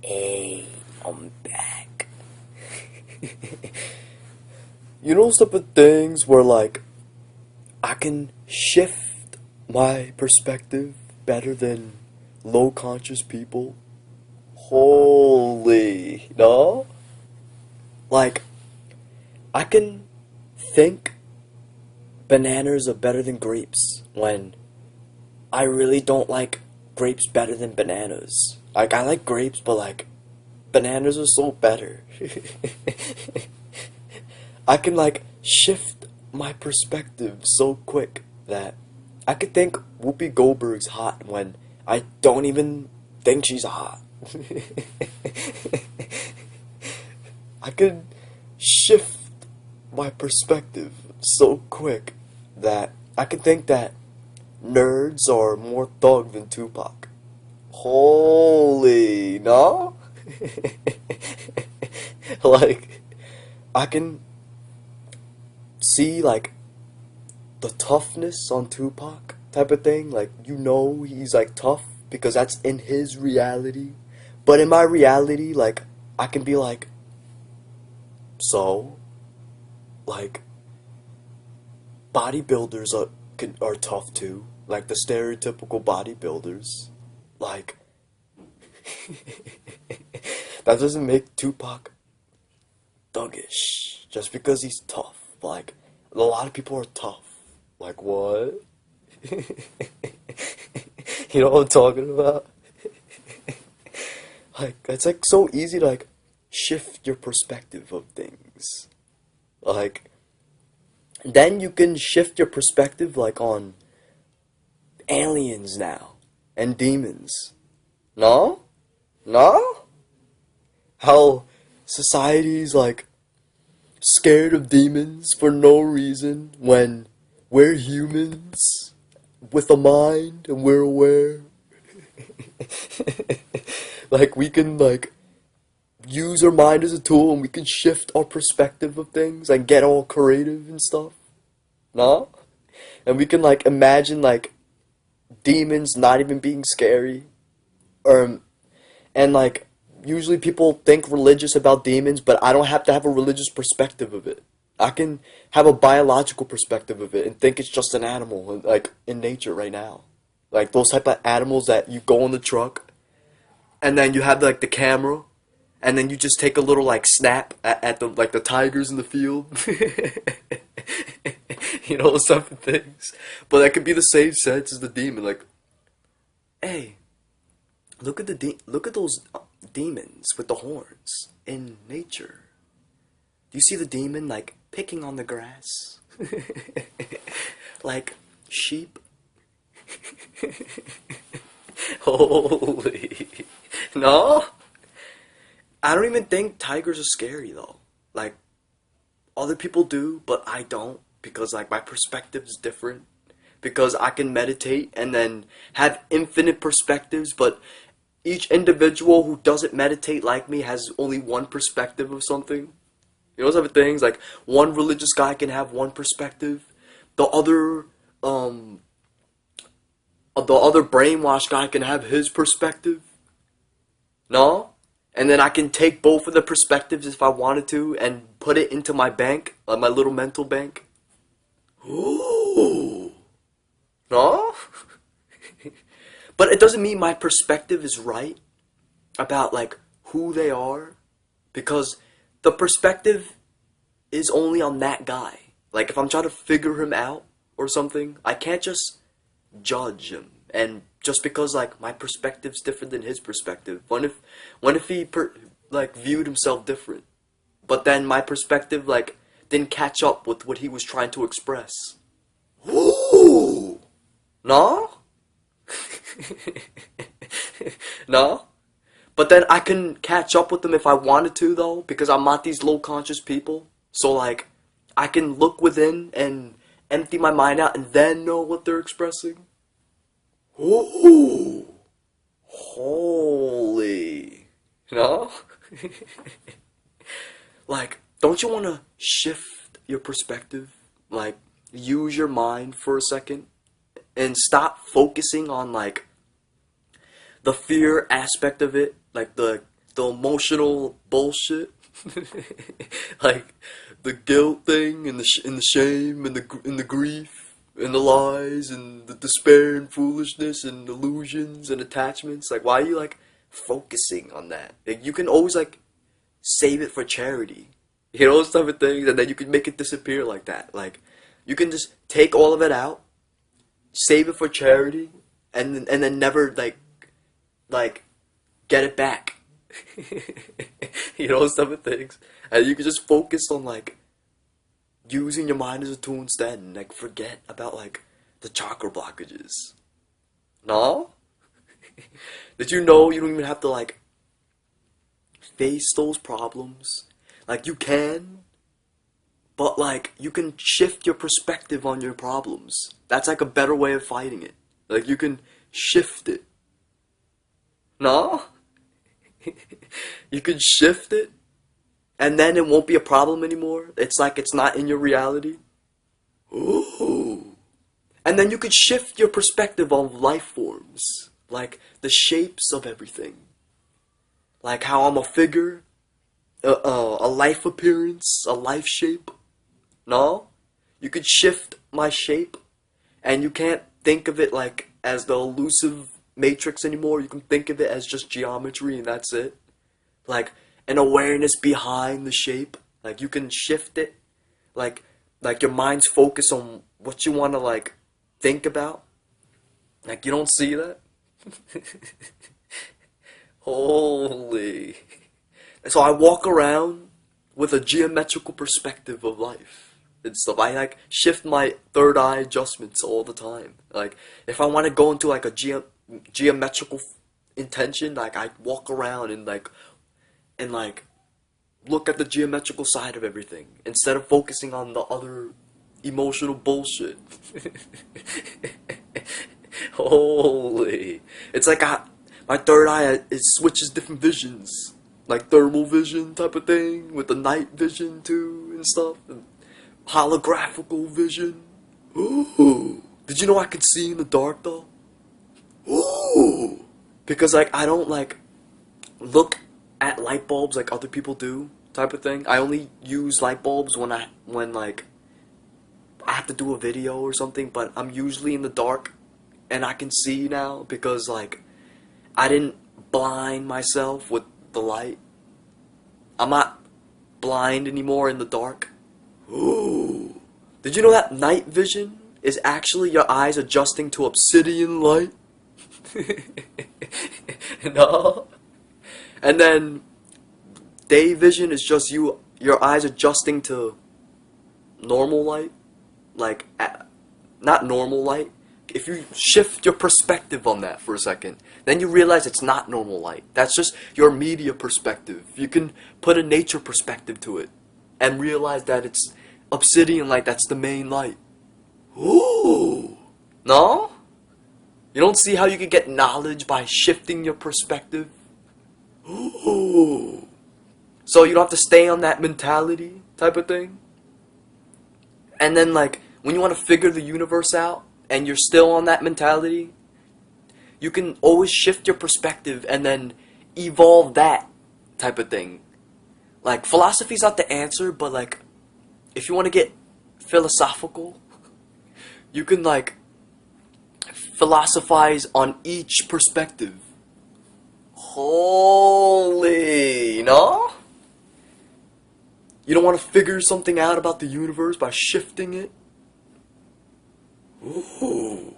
Hey, I'm back. You know, some of things where like I can shift my perspective better than low conscious people. Holy, no? Like I can think bananas are better than grapes when I really don't like grapes better than bananas. Like I like grapes, but like bananas are so better. I can like shift my perspective so quick that I could think Whoopi Goldberg's hot when I don't even think she's hot. I could shift my perspective so quick that I could think that nerds are more thug than Tupac. Holy, no? Like, I can see like the toughness on Tupac type of thing. Like you know he's like tough because that's in his reality. But in my reality, like I can be like, so like bodybuilders are tough too. Like the stereotypical bodybuilders. Like that doesn't make Tupac thuggish just because he's tough. Like a lot of people are tough. Like what? You know what I'm talking about? Like it's like so easy to like shift your perspective of things. Like then you can shift your perspective like on aliens now and demons. No? No? How society's like scared of demons for no reason when we're humans with a mind and we're aware. Like we can like use our mind as a tool and we can shift our perspective of things and get all creative and stuff. No? And we can like imagine like demons not even being scary. Or and like usually people think religious about demons, but I don't have to have a religious perspective of it. I can have a biological perspective of it and think it's just an animal like in nature right now. Like those type of animals that you go in the truck and then you have like the camera and then you just take a little like snap at the like the tigers in the field. You know, some things. But that could be the same sense as the demon. Like, hey, look at those demons with the horns in nature. Do you see the demon like picking on the grass, like sheep? Holy, no! I don't even think tigers are scary though. Like other people do, but I don't because like my perspective is different. Because I can meditate and then have infinite perspectives, but each individual who doesn't meditate like me has only one perspective of something. You know, those other things like one religious guy can have one perspective, the um other brainwashed guy can have his perspective. No? And then I can take both of the perspectives if I wanted to and put it into my bank, like my little mental bank. Ooh. No? But it doesn't mean my perspective is right about like who they are because the perspective is only on that guy. Like if I'm trying to figure him out or something, I can't just judge him. And just because like my perspective's different than his perspective. What if he like viewed himself different, but then my perspective like didn't catch up with what he was trying to express? Ooh, no, no. But then I can catch up with them if I wanted to though, because I'm not these low conscious people. So like I can look within and empty my mind out and then know what they're expressing. Ooh, holy, no? Like, don't you want to shift your perspective? Like, use your mind for a second and stop focusing on like the fear aspect of it, like the the emotional bullshit, like the guilt thing and and the shame and the grief and the lies and the despair and foolishness and illusions and attachments. Like, why are you like focusing on that? Like, you can always like save it for charity, those type of things, and then you can make it disappear like that. Like, you can just take all of it out, save it for charity, and then never like get it back. Those type of things. And you can just focus on like using your mind as a tool instead, and like forget about like the chakra blockages. No? Did you know you don't even have to like face those problems? Like, you can, but like you can shift your perspective on your problems. That's like a better way of fighting it. Like, you can shift it. No? You can shift it, and then it won't be a problem anymore. It's like it's not in your reality. Ooh. And then you could shift your perspective on life forms, like the shapes of everything. Like how I'm a figure, a life appearance, a life shape. No? You could shift my shape, and you can't think of it like as the elusive matrix anymore. You can think of it as just geometry, and that's it. Like an awareness behind the shape. Like, you can shift it. Like your mind's focused on what you want to like think about. Like, you don't see that? Holy. So I walk around with a geometrical perspective of life and stuff. I like shift my third eye adjustments all the time. Like, if I want to go into like a geometrical intention, like, I walk around and like look at the geometrical side of everything instead of focusing on the other emotional bullshit. Holy. It's like my third eye, it switches different visions. Like thermal vision type of thing, with the night vision too and stuff. And holographical vision. Ooh. Did you know I can see in the dark though? Ooh. Because like I don't like look at light bulbs like other people do type of thing. I only use light bulbs when like I have to do a video or something, but I'm usually in the dark and I can see now because like I didn't blind myself with the light. I'm not blind anymore in the dark. Ooh. Did you know that night vision is actually your eyes adjusting to obsidian light? No. And then day vision is just your eyes adjusting to normal light. Like, not normal light. If you shift your perspective on that for a second, then you realize it's not normal light. That's just your media perspective. You can put a nature perspective to it and realize that it's obsidian light, that's the main light. Ooh. No? You don't see how you can get knowledge by shifting your perspective? Ooh. So you don't have to stay on that mentality type of thing? And then like, when you want to figure the universe out, and you're still on that mentality, you can always shift your perspective and then evolve that type of thing. Like, philosophy's not the answer, but like, if you want to get philosophical, you can like philosophize on each perspective. Holy, no? You don't want to figure something out about the universe by shifting it? Ooh.